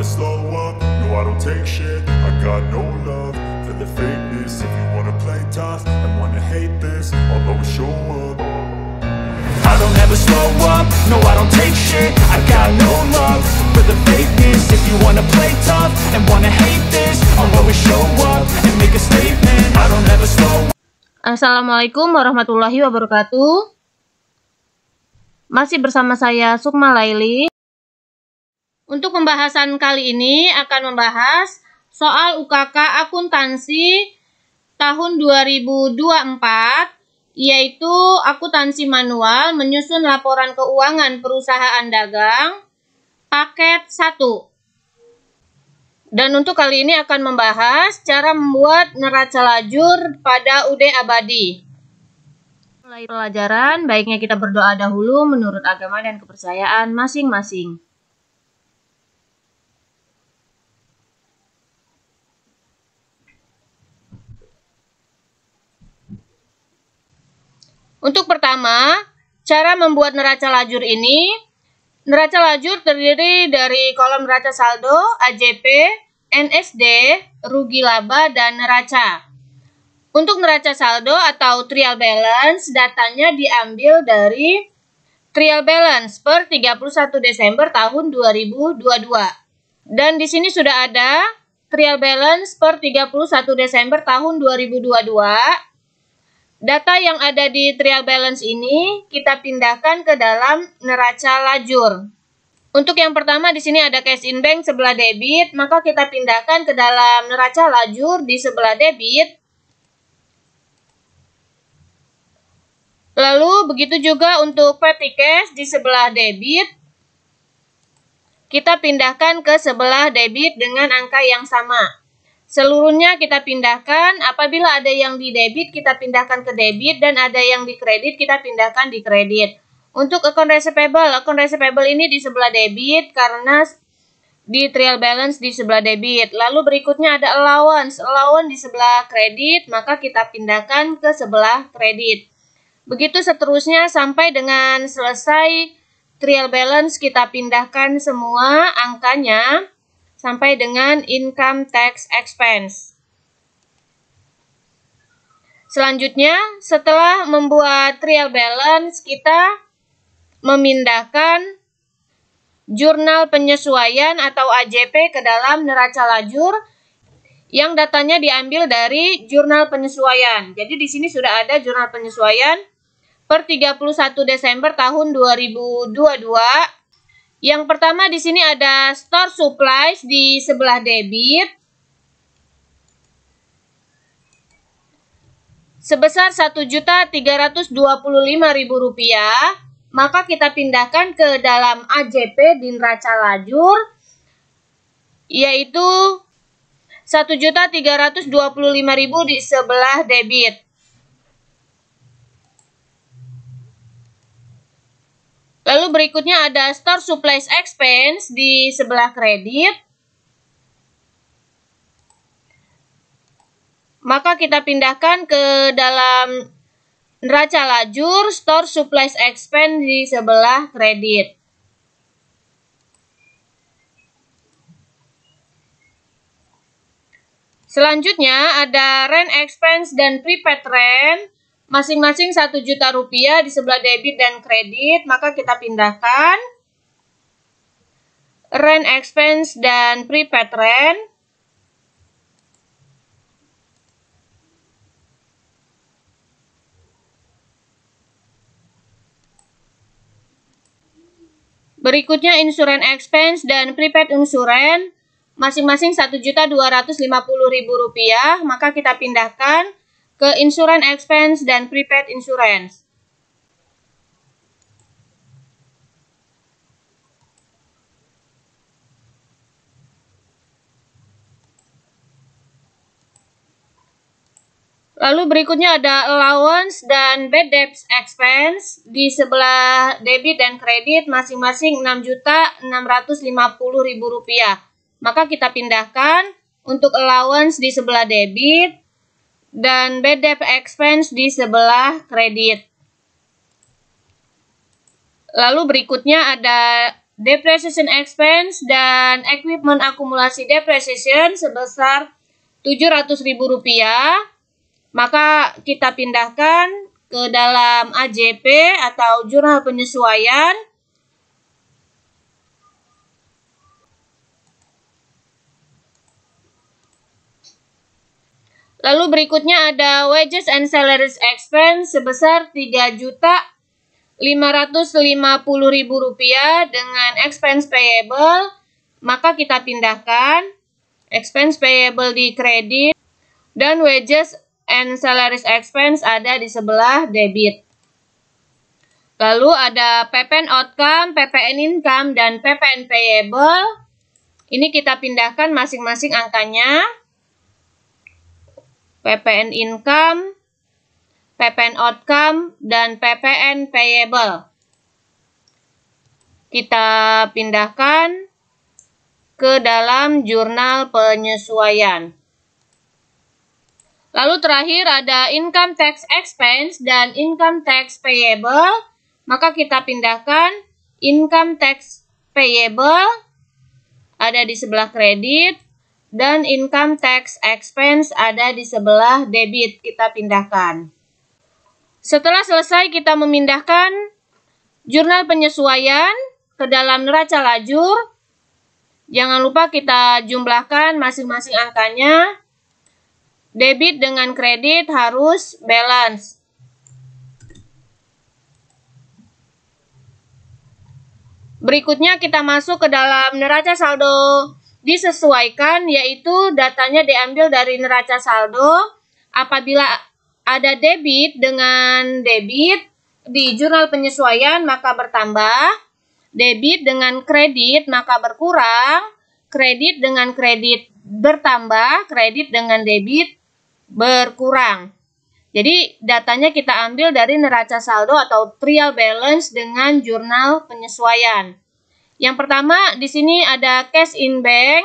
never slow up, no I don't take shit. I got no love for the fakeness. If you wanna play tough and wanna hate this, I'll always show up. I don't ever slow up, no I don't take shit. I got no love for the fakeness. If you wanna play tough and wanna hate this, I'll always show up and make a statement. I don't ever slow up. Assalamualaikum warahmatullahi wabarakatuh. Masih bersama saya Sukma Laili. Untuk pembahasan kali ini akan membahas soal UKK akuntansi tahun 2024, yaitu akuntansi manual menyusun laporan keuangan perusahaan dagang paket 1. Dan untuk kali ini akan membahas cara membuat neraca lajur pada UD Abadi. Mulai pelajaran, baiknya kita berdoa dahulu menurut agama dan kepercayaan masing-masing. Untuk pertama, cara membuat neraca lajur ini. Neraca lajur terdiri dari kolom neraca saldo, AJP, NSD, rugi laba, dan neraca. Untuk neraca saldo atau trial balance, datanya diambil dari trial balance per 31 Desember tahun 2022. Dan di sini sudah ada trial balance per 31 Desember tahun 2022. Data yang ada di trial balance ini kita pindahkan ke dalam neraca lajur. Untuk yang pertama di sini ada cash in bank sebelah debit, maka kita pindahkan ke dalam neraca lajur di sebelah debit. Lalu begitu juga untuk petty cash di sebelah debit, kita pindahkan ke sebelah debit dengan angka yang sama. Seluruhnya kita pindahkan, apabila ada yang di debit kita pindahkan ke debit dan ada yang di kredit kita pindahkan di kredit. Untuk account receivable ini di sebelah debit karena di trial balance di sebelah debit. Lalu berikutnya ada allowance di sebelah kredit, maka kita pindahkan ke sebelah kredit. Begitu seterusnya sampai dengan selesai trial balance kita pindahkan semua angkanya sampai dengan income tax expense. Selanjutnya, setelah membuat trial balance, kita memindahkan jurnal penyesuaian atau AJP ke dalam neraca lajur yang datanya diambil dari jurnal penyesuaian. Jadi di sini sudah ada jurnal penyesuaian per 31 Desember tahun 2022. Yang pertama di sini ada store supplies di sebelah debit sebesar Rp1.325.000, maka kita pindahkan ke dalam AJP di neraca lajur, yaitu Rp1.325.000 di sebelah debit. Lalu berikutnya ada store supplies expense di sebelah kredit. Maka kita pindahkan ke dalam neraca lajur store supplies expense di sebelah kredit. Selanjutnya ada rent expense dan prepaid rent. Masing-masing Rp1.000.000 di sebelah debit dan kredit, maka kita pindahkan rent expense dan prepaid rent. Berikutnya insurance expense dan prepaid insurance, masing-masing Rp1.250.000, maka kita pindahkan ke insurance expense dan prepaid insurance. Lalu berikutnya ada allowance dan bad debt expense di sebelah debit dan kredit masing-masing Rp6.650.000. Maka kita pindahkan untuk allowance di sebelah debit dan bad debt expense di sebelah kredit. Lalu berikutnya ada depreciation expense dan equipment akumulasi depreciation sebesar Rp700.000, maka kita pindahkan ke dalam AJP atau jurnal penyesuaian. Lalu berikutnya ada wages and salaries expense sebesar Rp3.550.000 dengan expense payable, maka kita pindahkan expense payable di kredit dan wages and salaries expense ada di sebelah debit. Lalu ada PPN outcome, PPN income, dan PPN payable. Ini kita pindahkan masing-masing angkanya. PPN income, PPN outcome, dan PPN payable. Kita pindahkan ke dalam jurnal penyesuaian. Lalu terakhir ada income tax expense dan income tax payable. Maka kita pindahkan income tax payable ada di sebelah kredit dan income tax expense ada di sebelah debit. Kita pindahkan. Setelah selesai kita memindahkan jurnal penyesuaian ke dalam neraca lajur. Jangan lupa kita jumlahkan masing-masing angkanya. Debit dengan kredit harus balance. Berikutnya kita masuk ke dalam neraca saldo disesuaikan, yaitu datanya diambil dari neraca saldo. Apabila ada debit dengan debit di jurnal penyesuaian maka bertambah, debit dengan kredit maka berkurang, kredit dengan kredit bertambah, kredit dengan debit berkurang. Jadi datanya kita ambil dari neraca saldo atau trial balance dengan jurnal penyesuaian. Yang pertama di sini ada cash in bank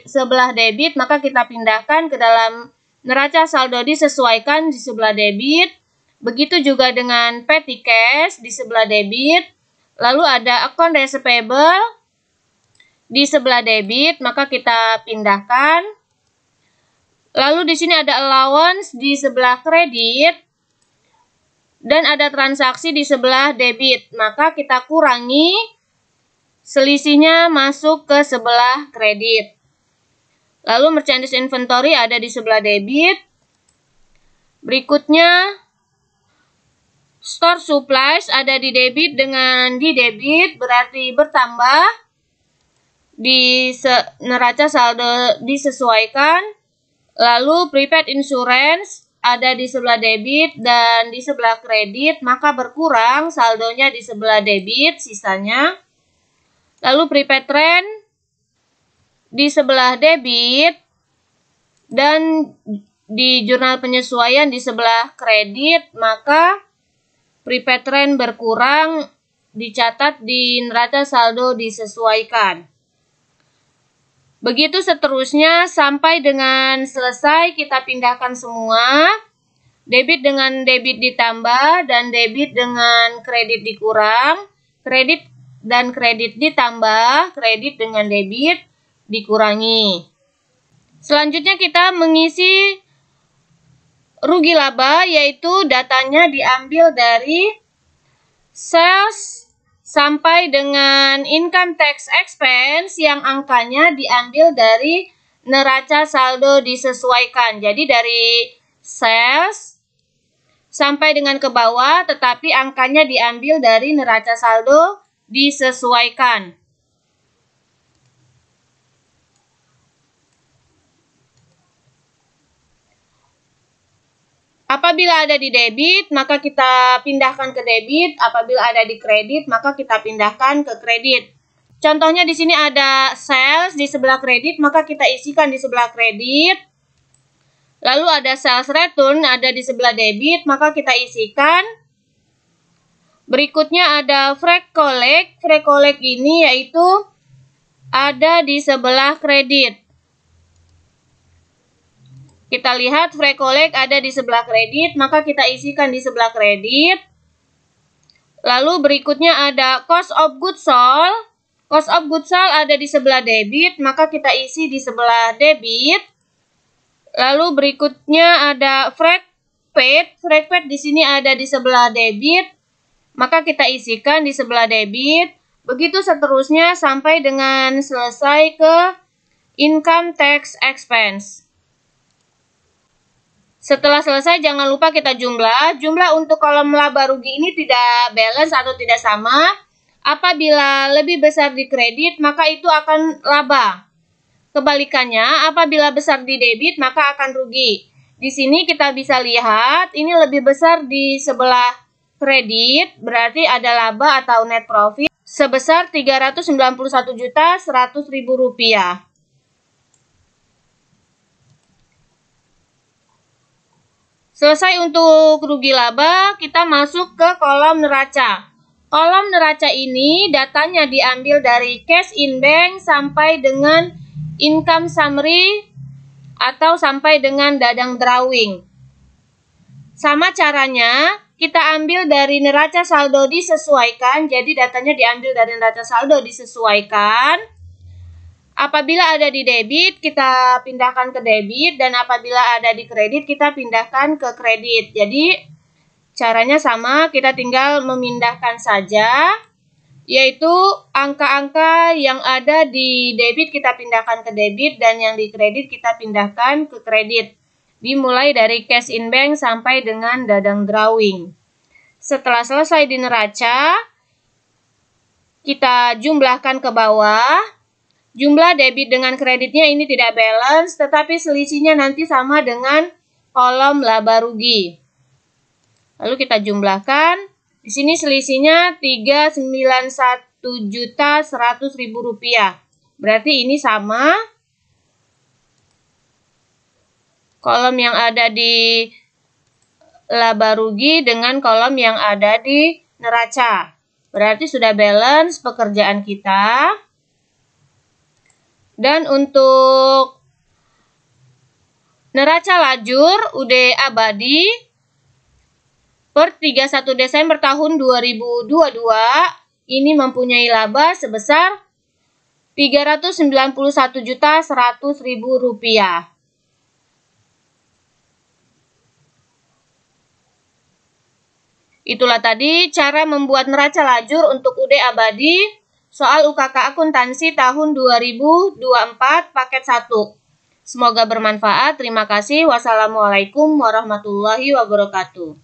sebelah debit, maka kita pindahkan ke dalam neraca saldo disesuaikan di sebelah debit. Begitu juga dengan petty cash di sebelah debit. Lalu ada account receivable di sebelah debit, maka kita pindahkan. Lalu di sini ada allowance di sebelah kredit dan ada transaksi di sebelah debit, maka kita kurangi. Selisihnya masuk ke sebelah kredit. Lalu merchandise inventory ada di sebelah debit. Berikutnya store supplies ada di debit dengan di debit, berarti bertambah. Di neraca saldo disesuaikan. Lalu prepaid insurance ada di sebelah debit dan di sebelah kredit, maka berkurang saldonya di sebelah debit sisanya. Lalu prepaid rent di sebelah debit dan di jurnal penyesuaian di sebelah kredit, maka prepaid rent berkurang dicatat di neraca saldo disesuaikan. Begitu seterusnya sampai dengan selesai kita pindahkan semua. Debit dengan debit ditambah dan debit dengan kredit dikurang. Kredit dan kredit ditambah, kredit dengan debit dikurangi. Selanjutnya kita mengisi rugi laba, yaitu datanya diambil dari sales sampai dengan income tax expense yang angkanya diambil dari neraca saldo disesuaikan. Jadi dari sales sampai dengan ke bawah, tetapi angkanya diambil dari neraca saldo disesuaikan. Apabila ada di debit, maka kita pindahkan ke debit. Apabila ada di kredit, maka kita pindahkan ke kredit. Contohnya di sini ada sales di sebelah kredit, maka kita isikan di sebelah kredit. Lalu ada sales return ada di sebelah debit, maka kita isikan. Berikutnya ada freight collect. Freight collect ini yaitu ada di sebelah kredit. Kita lihat freight collect ada di sebelah kredit, maka kita isikan di sebelah kredit. Lalu berikutnya ada cost of goods sold. Cost of goods sold ada di sebelah debit, maka kita isi di sebelah debit. Lalu berikutnya ada freight paid. Freight paid di sini ada di sebelah debit, maka kita isikan di sebelah debit. Begitu seterusnya sampai dengan selesai ke income tax expense. Setelah selesai jangan lupa kita jumlah. Jumlah untuk kolom laba rugi ini tidak balance atau tidak sama. Apabila lebih besar di kredit, maka itu akan laba. Kebalikannya, apabila besar di debit, maka akan rugi. Di sini kita bisa lihat, ini lebih besar di sebelah kredit, berarti ada laba atau net profit sebesar Rp391.100.000. Selesai untuk rugi laba, kita masuk ke kolom neraca. Kolom neraca ini datanya diambil dari cash in bank sampai dengan income summary atau sampai dengan dadang drawing. Sama caranya, kita ambil dari neraca saldo disesuaikan. Jadi datanya diambil dari neraca saldo disesuaikan. Apabila ada di debit, kita pindahkan ke debit. Dan apabila ada di kredit, kita pindahkan ke kredit. Jadi caranya sama, kita tinggal memindahkan saja, yaitu angka-angka yang ada di debit kita pindahkan ke debit dan yang di kredit kita pindahkan ke kredit. Dimulai dari cash in bank sampai dengan dadang drawing. Setelah selesai di neraca, kita jumlahkan ke bawah. Jumlah debit dengan kreditnya ini tidak balance, tetapi selisihnya nanti sama dengan kolom laba rugi. Lalu kita jumlahkan. Di sini selisihnya Rp391.100.000. Berarti ini sama. Kolom yang ada di laba rugi dengan kolom yang ada di neraca. Berarti sudah balance pekerjaan kita. Dan untuk neraca lajur UD abadi per 31 Desember tahun 2022 ini mempunyai laba sebesar Rp391.100.000. Itulah tadi cara membuat neraca lajur untuk UD abadi soal UKK akuntansi tahun 2024 paket 1. Semoga bermanfaat. Terima kasih. Wassalamualaikum warahmatullahi wabarakatuh.